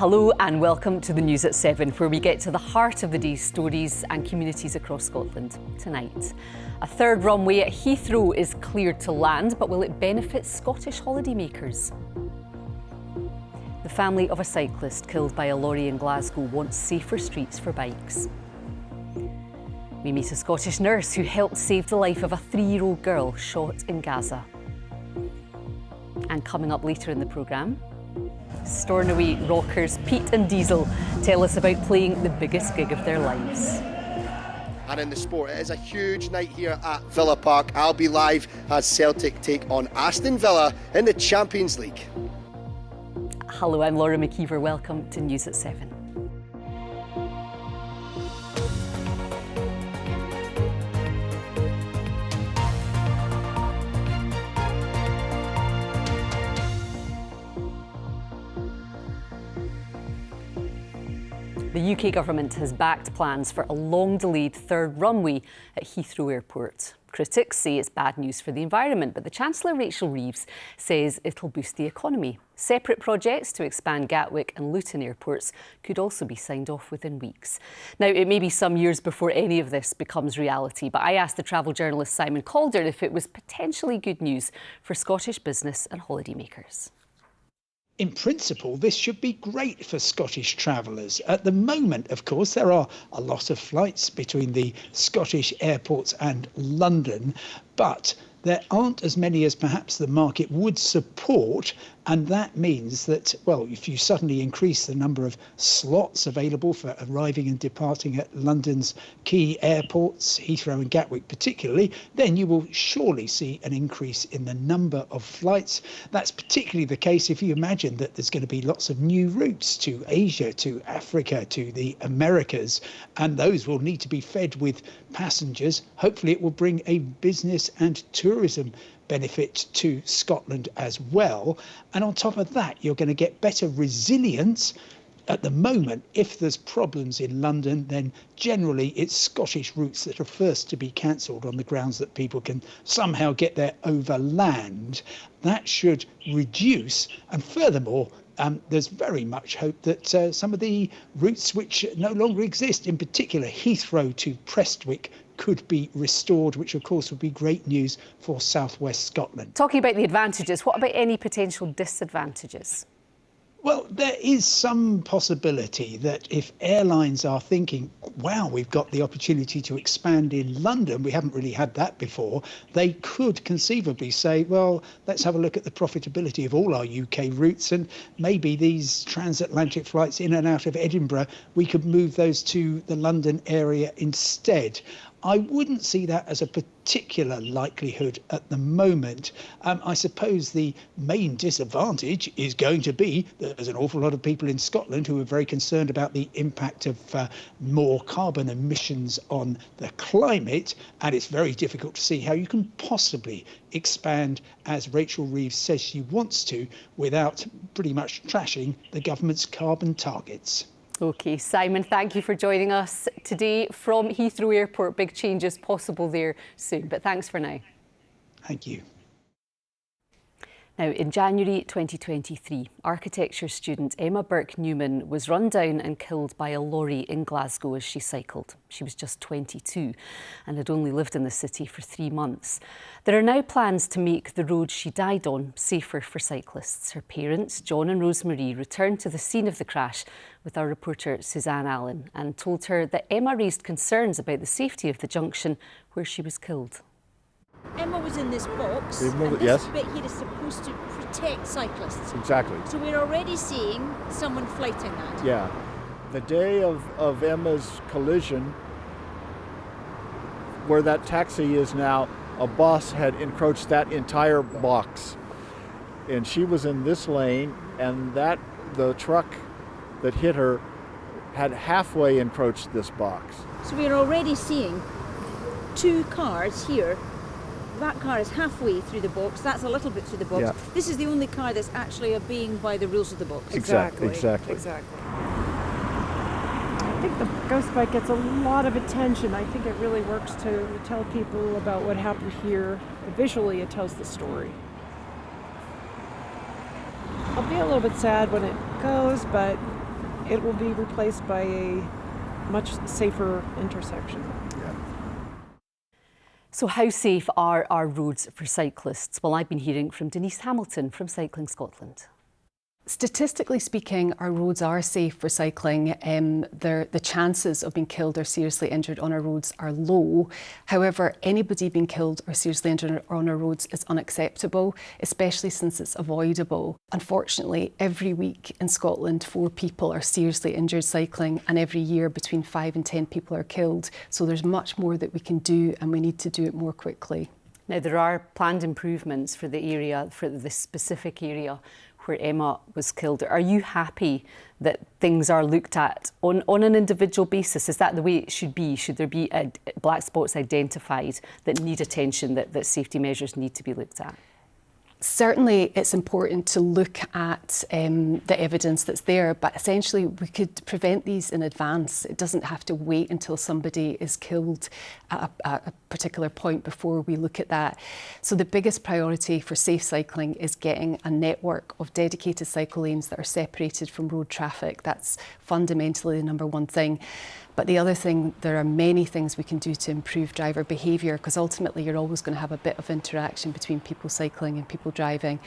Hello and welcome to the News at 7, where we get to the heart of the day's stories and communities across Scotland. Tonight, a third runway at Heathrow is cleared to land, but will it benefit Scottish holidaymakers? The family of a cyclist killed by a lorry in Glasgow wants safer streets for bikes. We meet a Scottish nurse who helped save the life of a 3-year-old girl shot in Gaza. And coming up later in the programme, Stornoway rockers Peat and Diesel tell us about playing the biggest gig of their lives. And in the sport, it is a huge night here at Villa Park. I'll be live as Celtic take on Aston Villa in the Champions League. Hello, I'm Laura McKeever. Welcome to News at 7. The UK government has backed plans for a long-delayed third runway at Heathrow Airport. Critics say it's bad news for the environment, but the Chancellor, Rachel Reeves, says it'll boost the economy. Separate projects to expand Gatwick and Luton airports could also be signed off within weeks. Now, it may be some years before any of this becomes reality, but I asked the travel journalist Simon Calder if it was potentially good news for Scottish business and holidaymakers. In principle, this should be great for Scottish travellers. At the moment, of course, there are a lot of flights between the Scottish airports and London, but there aren't as many as perhaps the market would support, and that means that, well, if you suddenly increase the number of slots available for arriving and departing at London's key airports, Heathrow and Gatwick particularly, then you will surely see an increase in the number of flights. That's particularly the case if you imagine that there's going to be lots of new routes to Asia, to Africa, to the Americas, and those will need to be fed with passengers. Hopefully it will bring a business and tourism benefit to Scotland as well. And on top of that, you're going to get better resilience. At the moment, if there's problems in London, then generally it's Scottish routes that are first to be cancelled on the grounds that people can somehow get there overland. That should reduce, and furthermore, there's very much hope that some of the routes which no longer exist, in particular Heathrow to Prestwick, could be restored, which of course would be great news for southwest Scotland. Talking about the advantages, what about any potential disadvantages? Well, there is some possibility that if airlines are thinking, wow, we've got the opportunity to expand in London, we haven't really had that before, they could conceivably say, well, let's have a look at the profitability of all our UK routes, and maybe these transatlantic flights in and out of Edinburgh, we could move those to the London area instead. I wouldn't see that as a particular likelihood at the moment. I suppose the main disadvantage is going to be that there's an awful lot of people in Scotland who are very concerned about the impact of more carbon emissions on the climate, and it's very difficult to see how you can possibly expand, as Rachel Reeves says she wants to, without pretty much trashing the government's carbon targets. OK, Simon, thank you for joining us today from Heathrow Airport. Big changes possible there soon, but thanks for now. Thank you. Now, in January 2023, architecture student Emma Burke-Newman was run down and killed by a lorry in Glasgow as she cycled. She was just 22 and had only lived in the city for 3 months. There are now plans to make the road she died on safer for cyclists. Her parents, John and Rosemarie, returned to the scene of the crash with our reporter Suzanne Allen and told her that Emma raised concerns about the safety of the junction where she was killed. Emma was in this box, and this yes. bit here is supposed to protect cyclists. Exactly. So we're already seeing someone flighting that. Yeah. The day of Emma's collision, where that taxi is now, a bus had encroached that entire box. And she was in this lane, and the truck that hit her had halfway encroached this box. So we're already seeing 2 cars here. That car is halfway through the box, that's a little bit through the box. Yeah. This is the only car that's actually obeying by the rules of the box. Exactly. I think the ghost bike gets a lot of attention. I think it really works to tell people about what happened here. Visually, it tells the story. I'll be a little bit sad when it goes, but it will be replaced by a much safer intersection. So how safe are our roads for cyclists? Well, I've been hearing from Denise Hamilton from Cycling Scotland. Statistically speaking, our roads are safe for cycling. The chances of being killed or seriously injured on our roads are low. However, anybody being killed or seriously injured on our roads is unacceptable, especially since it's avoidable. Unfortunately, every week in Scotland, 4 people are seriously injured cycling, and every year between 5 and 10 people are killed. So there's much more that we can do, and we need to do it more quickly. Now, there are planned improvements for the area, for this specific area where Emma was killed. Are you happy that things are looked at on an individual basis? Is that the way it should be? Should there be black spots identified that need attention, that safety measures need to be looked at? Certainly, it's important to look at the evidence that's there, but essentially we could prevent these in advance. It doesn't have to wait until somebody is killed at a particular point before we look at that. So the biggest priority for safe cycling is getting a network of dedicated cycle lanes that are separated from road traffic. That's fundamentally the number one thing. But the other thing, there are many things we can do to improve driver behaviour, because ultimately you're always going to have a bit of interaction between people cycling and people driving.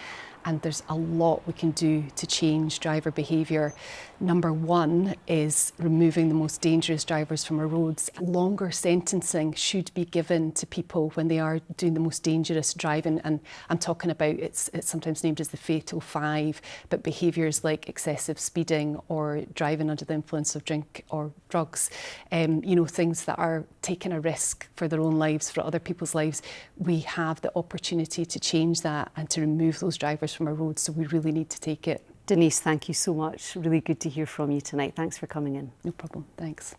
And there's a lot we can do to change driver behaviour. Number one is removing the most dangerous drivers from our roads. Longer sentencing should be given to people when they are doing the most dangerous driving. And I'm talking about, it's sometimes named as the fatal 5, but behaviours like excessive speeding or driving under the influence of drink or drugs, things that are taking a risk for their own lives, for other people's lives. We have the opportunity to change that and to remove those drivers from our roads, so we really need to take it. Denise, thank you so much. Really good to hear from you tonight. Thanks for coming in. No problem, thanks.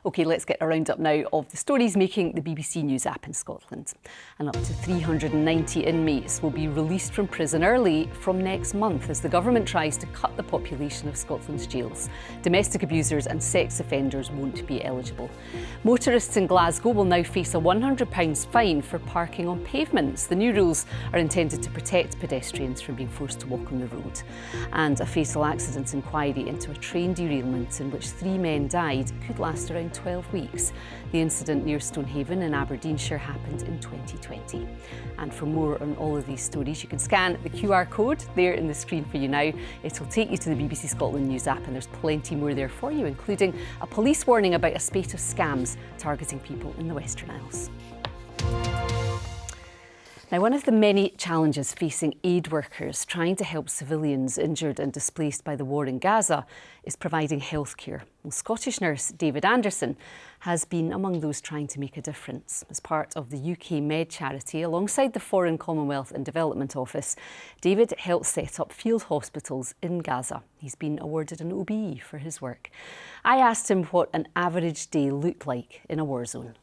OK, let's get a roundup now of the stories making the BBC News app in Scotland. And up to 390 inmates will be released from prison early from next month as the government tries to cut the population of Scotland's jails. Domestic abusers and sex offenders won't be eligible. Motorists in Glasgow will now face a £100 fine for parking on pavements. The new rules are intended to protect pedestrians from being forced to walk on the road. And a fatal accident inquiry into a train derailment in which 3 men died could last around 12 weeks. The incident near Stonehaven in Aberdeenshire happened in 2020. And for more on all of these stories, you can scan the QR code there in the screen for you now. It'll take you to the BBC Scotland News app, and there's plenty more there for you, including a police warning about a spate of scams targeting people in the Western Isles. Now, one of the many challenges facing aid workers trying to help civilians injured and displaced by the war in Gaza is providing healthcare. Well, Scottish nurse David Anderson has been among those trying to make a difference. As part of the UK Med charity, alongside the Foreign, Commonwealth and Development Office, David helped set up field hospitals in Gaza. He's been awarded an OBE for his work. I asked him what an average day looked like in a war zone.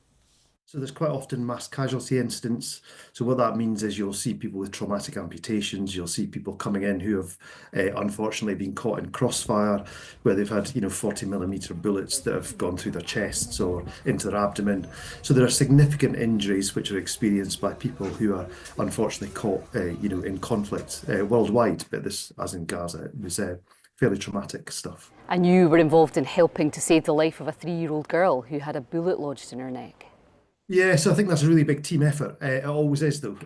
So there's quite often mass casualty incidents. So what that means is you'll see people with traumatic amputations. You'll see people coming in who have unfortunately been caught in crossfire, where they've had 40mm bullets that have gone through their chests or into their abdomen. So there are significant injuries which are experienced by people who are unfortunately caught in conflict worldwide. But this, as in Gaza, it was fairly traumatic stuff. And you were involved in helping to save the life of a 3-year-old girl who had a bullet lodged in her neck. Yeah, so I think that's a really big team effort. It always is, though.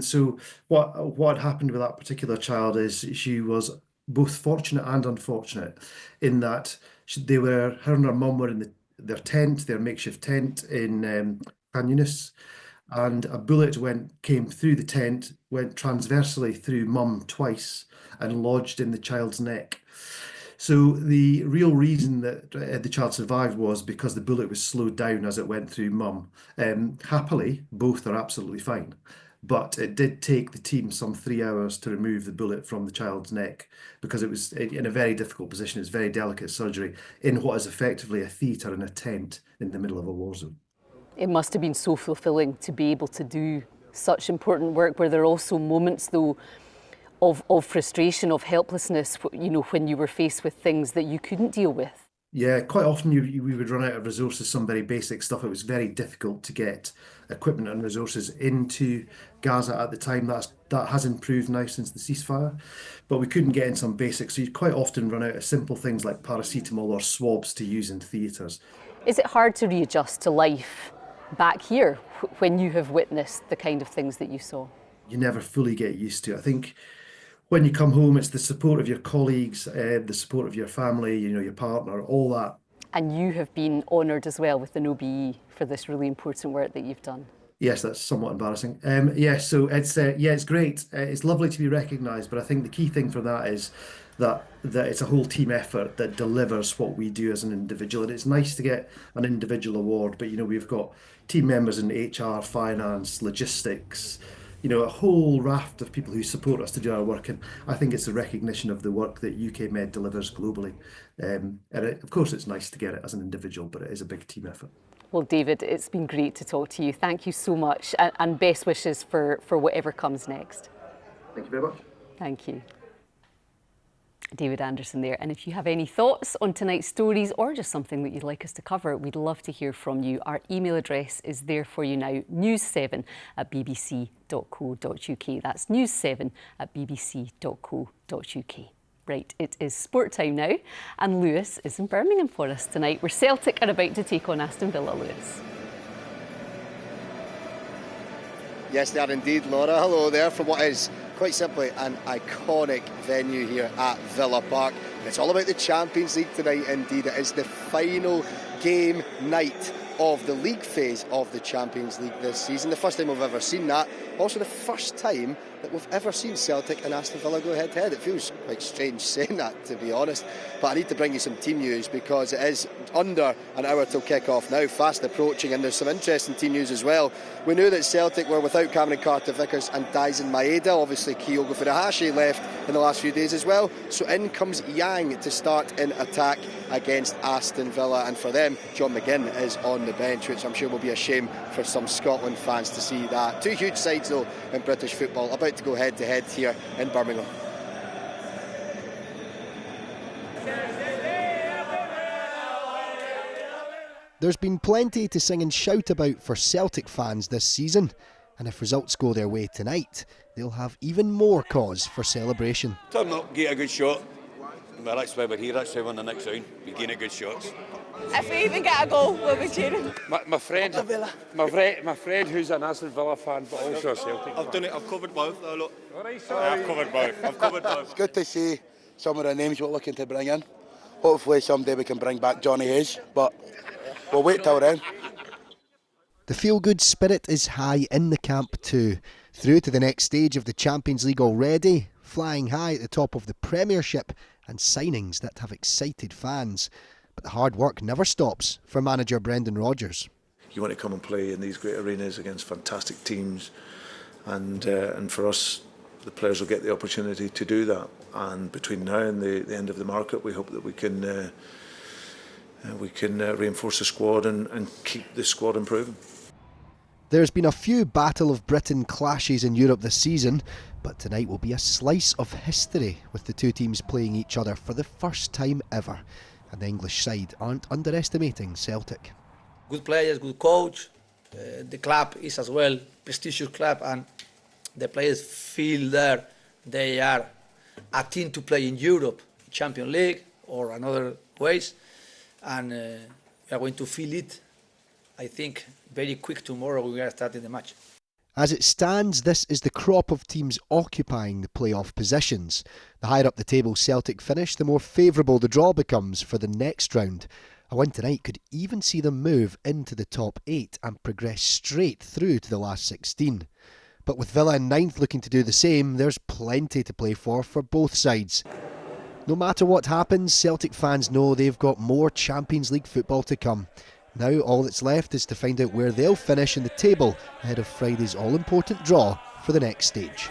So what happened with that particular child is she was both fortunate and unfortunate in that her and her mum were in their tent, their makeshift tent in Khan Yunis, and a bullet came through the tent, went transversely through mum twice, and lodged in the child's neck. So the real reason that the child survived was because the bullet was slowed down as it went through mum. Happily, both are absolutely fine. But it did take the team some 3 hours to remove the bullet from the child's neck because it was in a very difficult position. It's very delicate surgery in what is effectively a theatre and a tent in the middle of a war zone. It must have been so fulfilling to be able to do such important work. Were there also moments, though, of frustration, of helplessness, when you were faced with things that you couldn't deal with? Yeah, quite often we would run out of resources, some very basic stuff. It was very difficult to get equipment and resources into Gaza at the time. That has improved now since the ceasefire, but we couldn't get in some basics. So you quite often run out of simple things like paracetamol or swabs to use in theatres. Is it hard to readjust to life back here when you have witnessed the kind of things that you saw? You never fully get used to it. I think when you come home, it's the support of your colleagues, the support of your family, your partner, all that. And you have been honoured as well with an OBE for this really important work that you've done. Yes, that's somewhat embarrassing. So it's great. It's lovely to be recognised, but I think the key thing for that is that it's a whole team effort that delivers what we do as an individual. And it's nice to get an individual award, but we've got team members in HR, finance, logistics, a whole raft of people who support us to do our work. And I think it's a recognition of the work that UK Med delivers globally. Of course, it's nice to get it as an individual, but it is a big team effort. Well, David, it's been great to talk to you. Thank you so much, and best wishes for whatever comes next. Thank you very much. Thank you. David Anderson there. And if you have any thoughts on tonight's stories or just something that you'd like us to cover, we'd love to hear from you. Our email address is there for you now, news7@bbc.co.uk. That's news7@bbc.co.uk. Right, it is sport time now, and Lewis is in Birmingham for us tonight, where Celtic are about to take on Aston Villa. Lewis. Yes, they are indeed, Laura. Hello there from what is quite simply an iconic venue here at Villa Park. It's all about the Champions League tonight, indeed. It is the final game night of the league phase of the Champions League this season. The first time we've ever seen that. Also the first time that we've ever seen Celtic and Aston Villa go head-to-head. It feels quite strange saying that, to be honest. But I need to bring you some team news because it is under an hour till kick-off now, fast approaching, and there's some interesting team news as well. We knew that Celtic were without Cameron Carter-Vickers and Daisen Maeda. Obviously, Kyogo Furuhashi left in the last few days as well. So in comes Yang to start in attack against Aston Villa. And for them, John McGinn is on the bench, which I'm sure will be a shame for some Scotland fans to see that. Two huge sides, though, in British football, about to go head-to-head here in Birmingham. There's been plenty to sing and shout about for Celtic fans this season, and if results go their way tonight, they'll have even more cause for celebration. Turn up, get a good shot. Well, that's why we're here, that's why we're on the next round. We're getting good shots. If we even get a goal, we'll be cheering. My friend who's an Aston Villa fan, but also a Celtic fan. I've covered both though, look. I've covered both. It's good to see some of the names we're looking to bring in. Hopefully someday we can bring back Johnny Hayes, but we'll wait till then. The feel-good spirit is high in the camp too. Through to the next stage of the Champions League already, flying high at the top of the Premiership, and signings that have excited fans. But the hard work never stops for manager Brendan Rodgers. You want to come and play in these great arenas against fantastic teams, and for us, the players will get the opportunity to do that. And between now and the end of the market, we hope that we can reinforce the squad and keep the squad improving. There's been a few Battle of Britain clashes in Europe this season, but tonight will be a slice of history with the two teams playing each other for the first time ever. And the English side aren't underestimating Celtic. Good players, good coach. The club is as well prestigious club, and the players feel there they are a team to play in Europe, Champions League or another ways, and we are going to feel it, I think, very quick tomorrow we are starting the match. As it stands, this is the crop of teams occupying the playoff positions. The higher up the table Celtic finish, the more favourable the draw becomes for the next round. A win tonight could even see them move into the top 8 and progress straight through to the last 16. But with Villa in 9th looking to do the same, there's plenty to play for both sides. No matter what happens, Celtic fans know they've got more Champions League football to come. Now all that's left is to find out where they'll finish in the table ahead of Friday's all-important draw for the next stage.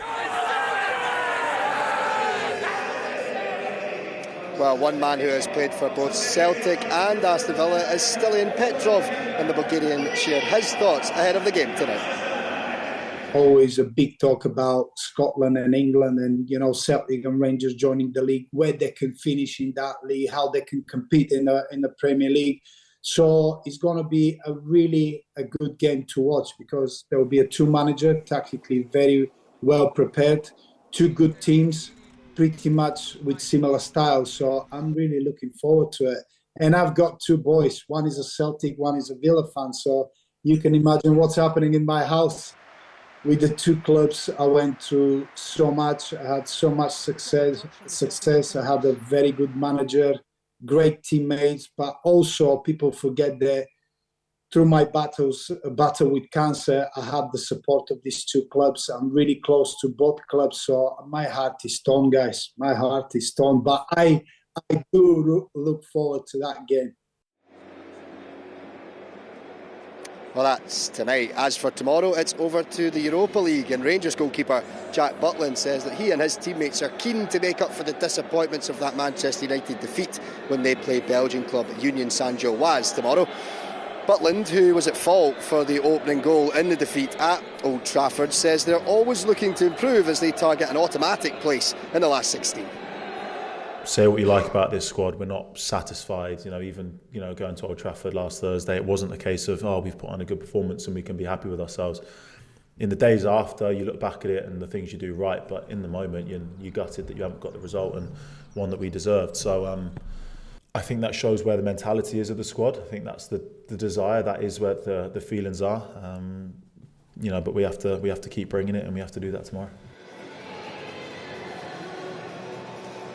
Well, one man who has played for both Celtic and Aston Villa is Stilian Petrov, and the Bulgarian shared his thoughts ahead of the game tonight. Always a big talk about Scotland and England and, Celtic and Rangers joining the league, where they can finish in that league, how they can compete in the Premier League. So it's going to be a good game to watch, because there will be a two manager, tactically very well prepared, two good teams, pretty much with similar styles. So I'm really looking forward to it. And I've got two boys. One is a Celtic, one is a Villa fan. So you can imagine what's happening in my house. With the two clubs, I went through so much. I had so much success. I had a very good manager, great teammates, but also people forget that through my battle with cancer, I had the support of these two clubs. I'm really close to both clubs, so my heart is torn, guys. My heart is torn, but I do look forward to that game. Well, that's tonight. As for tomorrow, it's over to the Europa League, and Rangers goalkeeper Jack Butland says that he and his teammates are keen to make up for the disappointments of that Manchester United defeat when they play Belgian club Union Saint-Gilloise tomorrow. Butland, who was at fault for the opening goal in the defeat at Old Trafford, says they're always looking to improve as they target an automatic place in the last 16. Say what you like about this squad, we're not satisfied. Even going to Old Trafford last Thursday, it wasn't a case of we've put on a good performance and we can be happy with ourselves. In the days after, you look back at it and the things you do right, but in the moment you're gutted that you haven't got the result and one that we deserved. So I think that shows where the mentality is of the squad. I think that's the desire. That is where the feelings are. But we have to keep bringing it, and we have to do that tomorrow.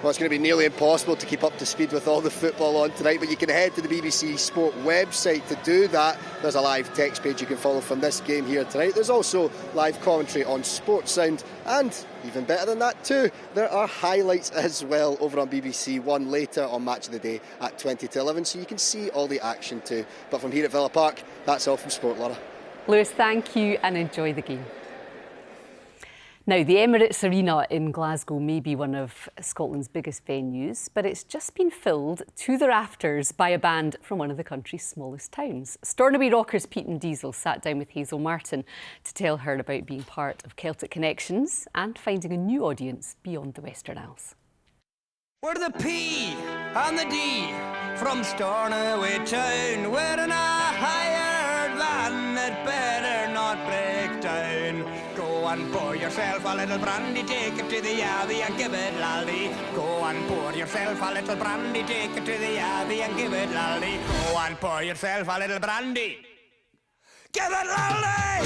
Well, it's going to be nearly impossible to keep up to speed with all the football on tonight, but you can head to the BBC Sport website to do that. There's a live text page you can follow from this game here tonight. There's also live commentary on Sports Sound, and even better than that too, there are highlights as well over on BBC One later on Match of the Day at 20 to 11, so you can see all the action too. But from here at Villa Park, that's all from Sport, Laura. Lewis, thank you, and enjoy the game. Now, the Emirates Arena in Glasgow may be one of Scotland's biggest venues, but it's just been filled to the rafters by a band from one of the country's smallest towns. Stornoway rockers Peat and Diesel sat down with Hazel Martin to tell her about being part of Celtic Connections and finding a new audience beyond the Western Isles. We're the P and the D from Stornoway town. We're in a hired van that better not break down. Go and pour yourself a little brandy, take it to the Yardie and give it laldy. Go and pour yourself a little brandy, take it to the Yardie and give it laldy. Go and pour yourself a little brandy, give it laldy.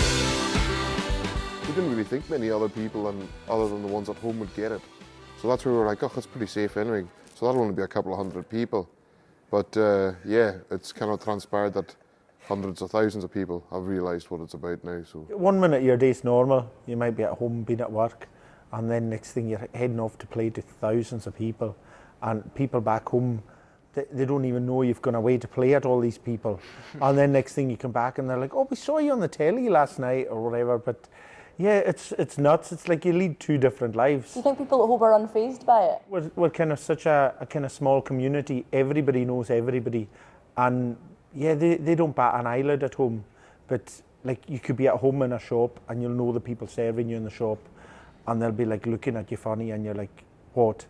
We didn't really think many other people other than the ones at home would get it. So that's where we were like, that's pretty safe anyway. So that'll only be a couple of hundred people. But it's kind of transpired that hundreds of thousands of people have realised what it's about now. So 1 minute your day's normal, you might be at home, being at work, and then next thing you're heading off to play to thousands of people, and people back home, they don't even know you've gone away to play at all these people. And then next thing you come back and they're like, oh, we saw you on the telly last night or whatever. But yeah, it's nuts. It's like you lead two different lives. Do you think people at home are unfazed by it? We're kind of such a kind of small community. Everybody knows everybody, and yeah, they don't bat an eyelid at home. But like, you could be at home in a shop and you'll know the people serving you in the shop, and they'll be like looking at you funny, and you're like, what?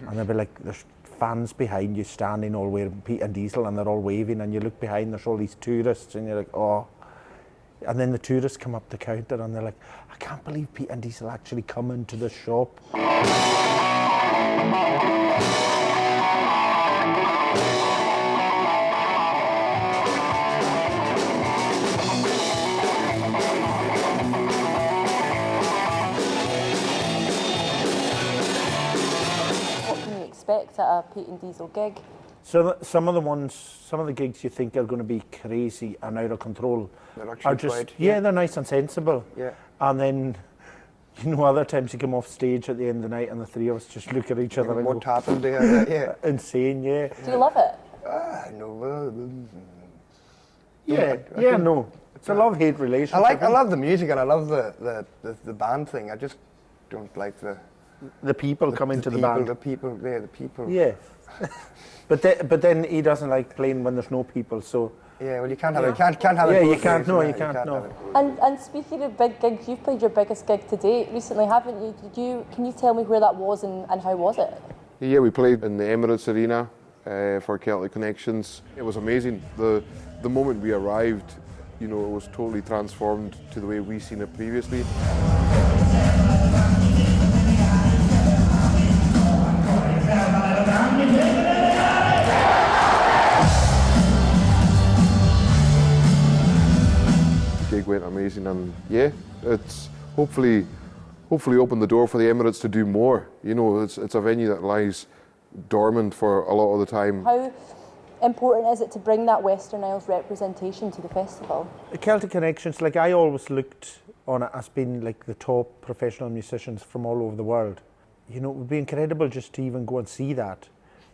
And they'll be like, there's fans behind you standing all wearing Peat and Diesel, and they're all waving, and you look behind, there's all these tourists, and you're like, oh. And then the tourists come up the counter and they're like, I can't believe Peat and Diesel actually come into the shop. What can you expect at a Peat and Diesel gig? So some of the gigs you think are going to be crazy and out of control are just quite, they're nice and sensible. Yeah. And then, other times you come off stage at the end of the night and the three of us just look at each other and what go, happened there? Yeah. Insane, yeah. Do you love it? No. No. It's a love-hate relationship. I love the music and I love the band thing. I just don't like the people coming to the band. The people. Yeah. But then he doesn't like playing when there's no people, so. Yeah, well, you can't have it. Can't have it. Yeah, you can't. No, you can't. No. And speaking of big gigs, you've played your biggest gig to date recently, haven't you? Can you tell me where that was and how was it? Yeah, we played in the Emirates Arena for Celtic Connections. It was amazing. The moment we arrived, you know, it was totally transformed to the way we've seen it previously. The gig went amazing, and yeah, it's hopefully opened the door for the Emirates to do more. You know, it's a venue that lies dormant for a lot of the time. How important is it to bring that Western Isles representation to the festival? The Celtic Connections, like, I always looked on it as being like the top professional musicians from all over the world. You know, it would be incredible just to even go and see that.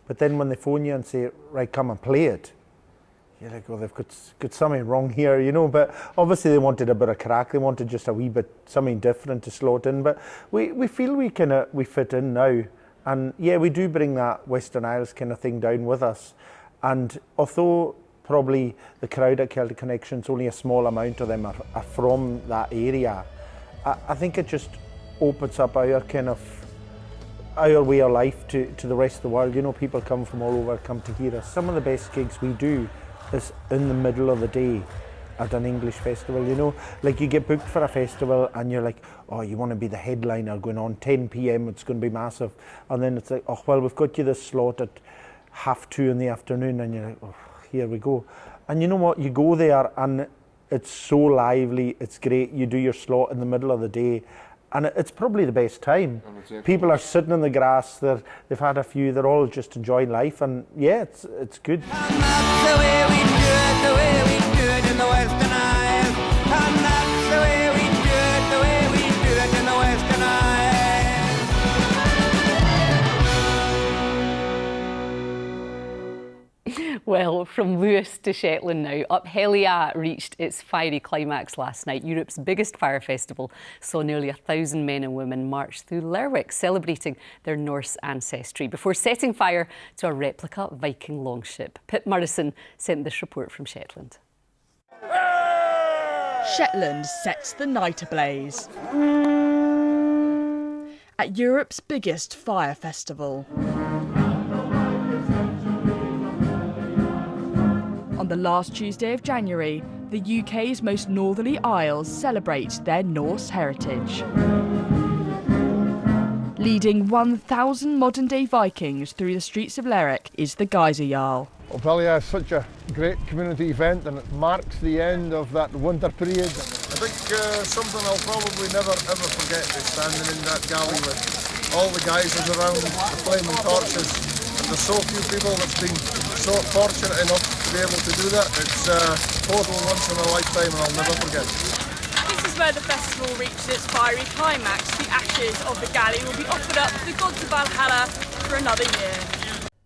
But then when they phone you and say, right, come and play it, you're like, well, they've got something wrong here, you know. But obviously they wanted a bit of crack. They wanted just a wee bit something different to slot in. But we feel we fit in now. And yeah, we do bring that Western Isles kind of thing down with us. And although probably the crowd at Celtic Connections, only a small amount of them are from that area, I think it just opens up our way of life to the rest of the world. You know, people come from all over, come to hear us. Some of the best gigs we do is in the middle of the day at an English festival, you know. Like, you get booked for a festival and you're like, oh, you want to be the headliner going on 10 p.m, it's going to be massive. And then it's like, oh, well, we've got you this slot at 2:30 in the afternoon, and you're like, oh, here we go. And you know what, you go there and it's so lively, it's great. You do your slot in the middle of the day, and it's probably the best time. People are sitting in the grass, they've had a few, they're all just enjoying life, and yeah, it's good. And that's the way we do it, the way we do it in the Western Isles. And that's the way we do it, the way we do it in the Western Isles. Well, from Lewis to Shetland now. Up Helly Aa reached its fiery climax last night. Europe's biggest fire festival saw nearly 1,000 men and women march through Lerwick, celebrating their Norse ancestry, before setting fire to a replica Viking longship. Pip Murrison sent this report from Shetland. Shetland sets the night ablaze at Europe's biggest fire festival. On the last Tuesday of January, the UK's most northerly isles celebrate their Norse heritage. Leading 1,000 modern-day Vikings through the streets of Lerwick is the Gaza Jarl. Well, Helly Aa is such a great community event, and it marks the end of that winter period. I think something I'll probably never ever forget is standing in that galley with all the geysers around, the flaming torches, and there's so few people that's been so fortunate enough to be able to do that. It's total once in a lifetime, and I'll never forget. This is where the festival reaches its fiery climax. The ashes of the galley will be offered up to the gods of Valhalla for another year.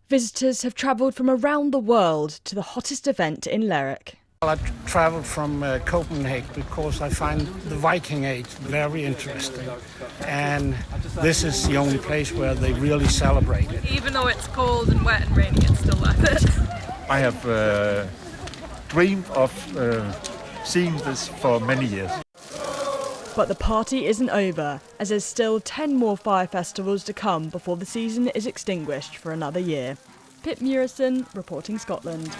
Visitors have travelled from around the world to the hottest event in Lerwick. I travelled from Copenhagen because I find the Viking age very interesting, and this is the only place where they really celebrate it. Even though it's cold and wet and rainy, it's still worth it. I have dreamed of seeing this for many years. But the party isn't over, as there's still 10 more fire festivals to come before the season is extinguished for another year. Pip Murrison, reporting Scotland.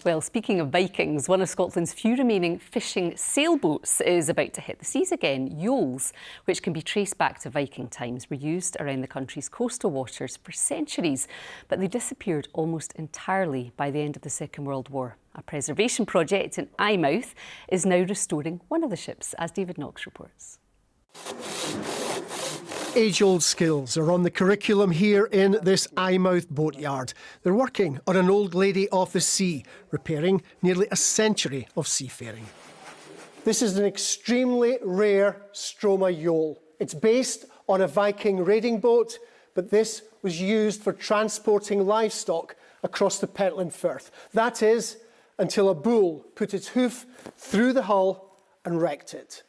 Well, speaking of Vikings, one of Scotland's few remaining fishing sailboats is about to hit the seas again. Yoles, which can be traced back to Viking times, were used around the country's coastal waters for centuries, but they disappeared almost entirely by the end of the Second World War. A preservation project in Eyemouth is now restoring one of the ships, as David Knox reports. Age-old skills are on the curriculum here in this Eyemouth boatyard. They're working on an old lady of the sea, repairing nearly a century of seafaring. This is an extremely rare Stroma Yole. It's based on a Viking raiding boat, but this was used for transporting livestock across the Pentland Firth. That is, until a bull put its hoof through the hull and wrecked it.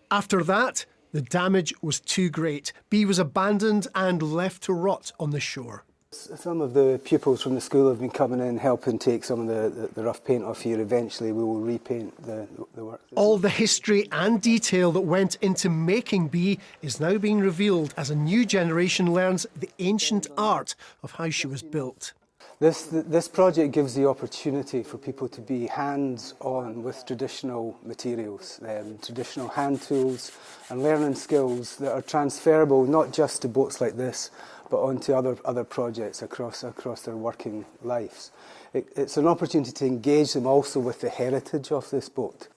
After that, the damage was too great. B was abandoned and left to rot on the shore. Some of the pupils from the school have been coming in helping take some of the rough paint off here. Eventually we will repaint the work. All the history and detail that went into making Bee is now being revealed as a new generation learns the ancient art of how she was built. This project gives the opportunity for people to be hands-on with traditional materials, traditional hand tools and learning skills that are transferable not just to boats like this, but onto other projects across their working lives. It's an opportunity to engage them also with the heritage of this boat.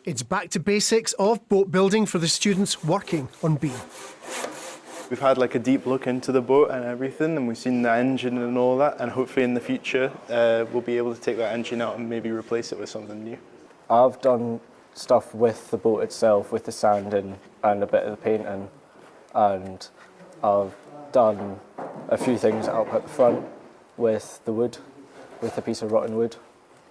It's back to basics of boat building for the students working on Bee. We've had like a deep look into the boat and everything, and we've seen the engine and all that, and hopefully in the future we'll be able to take that engine out and maybe replace it with something new. I've done stuff with the boat itself, with the sanding and a bit of the painting, and I've done a few things up at the front with the wood, with a piece of rotten wood,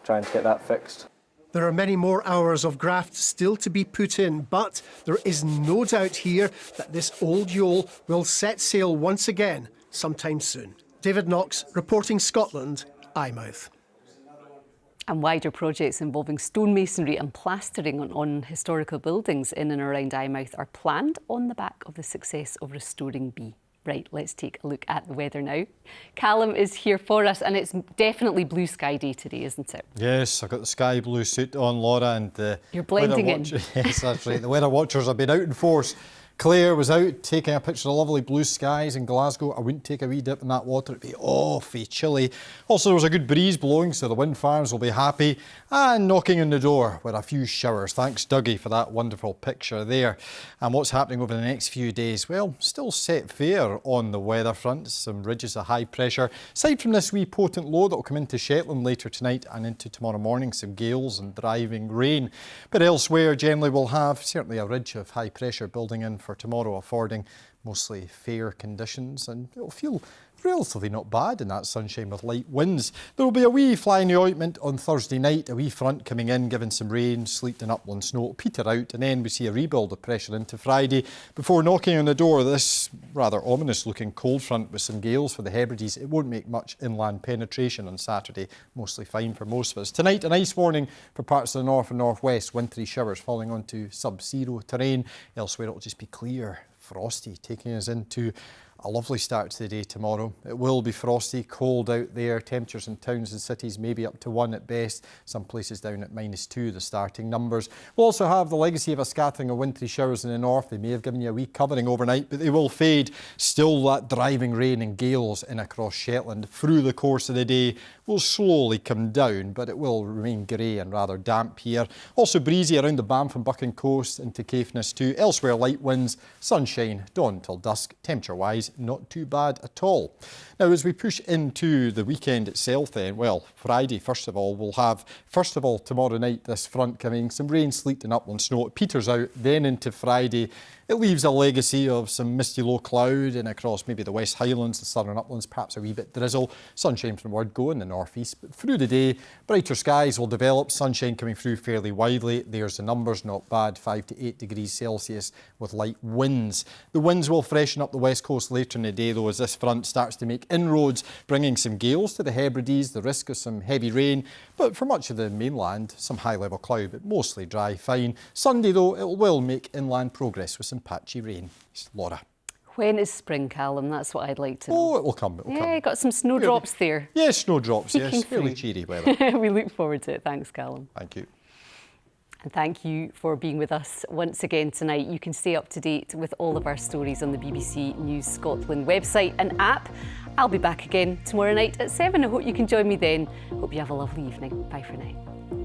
trying to get that fixed. There are many more hours of graft still to be put in, but there is no doubt here that this old yole will set sail once again sometime soon. David Knox, reporting Scotland, Eyemouth. And wider projects involving stonemasonry and plastering on historical buildings in and around Eyemouth are planned on the back of the success of restoring Bee. Right, let's take a look at the weather now. Callum is here for us, and it's definitely blue sky day today, isn't it? Yes, I've got the sky blue suit on, Laura, and the You're blending in. Yes, that's right. The weather watchers have been out in force. Claire was out taking a picture of lovely blue skies in Glasgow. I wouldn't take a wee dip in that water, it'd be awfully chilly. Also, there was a good breeze blowing, so the wind farms will be happy. And knocking on the door were a few showers. Thanks, Dougie, for that wonderful picture there. And what's happening over the next few days? Well, still set fair on the weather front. Some ridges of high pressure. Aside from this wee potent low that will come into Shetland later tonight and into tomorrow morning, some gales and driving rain. But elsewhere, generally, we'll have certainly a ridge of high pressure building in for tomorrow, affording mostly fair conditions, and it'll feel relatively not bad in that sunshine with light winds. There will be a wee fly in the ointment on Thursday night, a wee front coming in, giving some rain, sleet and upland snow. It'll peter out, and then we see a rebuild of pressure into Friday before knocking on the door this rather ominous looking cold front with some gales for the Hebrides. It won't make much inland penetration on Saturday, mostly fine for most of us. Tonight, an ice warning for parts of the north and northwest, wintry showers falling onto sub-zero terrain. Elsewhere it'll just be clear, frosty, taking us into a lovely start to the day tomorrow. It will be frosty, cold out there. Temperatures in towns and cities maybe up to 1 at best. Some places down at -2, the starting numbers. We'll also have the legacy of a scattering of wintry showers in the north. They may have given you a wee covering overnight, but they will fade. Still that driving rain and gales in across Shetland through the course of the day will slowly come down, but it will remain grey and rather damp here. Also breezy around the Banff and Buchan coast into Caithness too. Elsewhere light winds, sunshine, dawn till dusk. Temperature-wise, not too bad at all. Now, as we push into the weekend itself then, well, Friday, first of all, we'll have, tomorrow night, this front coming, some rain, sleet and upland snow. It peters out, then into Friday. It leaves a legacy of some misty low cloud and across maybe the West Highlands, the southern uplands, perhaps a wee bit drizzle. Sunshine from word go in the northeast, but through the day, brighter skies will develop, sunshine coming through fairly widely. There's the numbers, not bad, 5 to 8 degrees Celsius with light winds. The winds will freshen up the west coast later in the day though, as this front starts to make inroads, bringing some gales to the Hebrides, the risk of some heavy rain, but for much of the mainland, some high level cloud, but mostly dry, fine. Sunday though, it will make inland progress with some patchy rain. It's Laura. When is spring, Callum? That's what I'd like to know. Oh, it will come. Yeah, got some snowdrops there. Yes, snowdrops, yes. Fairly cheery weather. We look forward to it. Thanks, Callum. Thank you. And thank you for being with us once again tonight. You can stay up to date with all of our stories on the BBC News Scotland website and app. I'll be back again tomorrow night at 7. I hope you can join me then. Hope you have a lovely evening. Bye for now.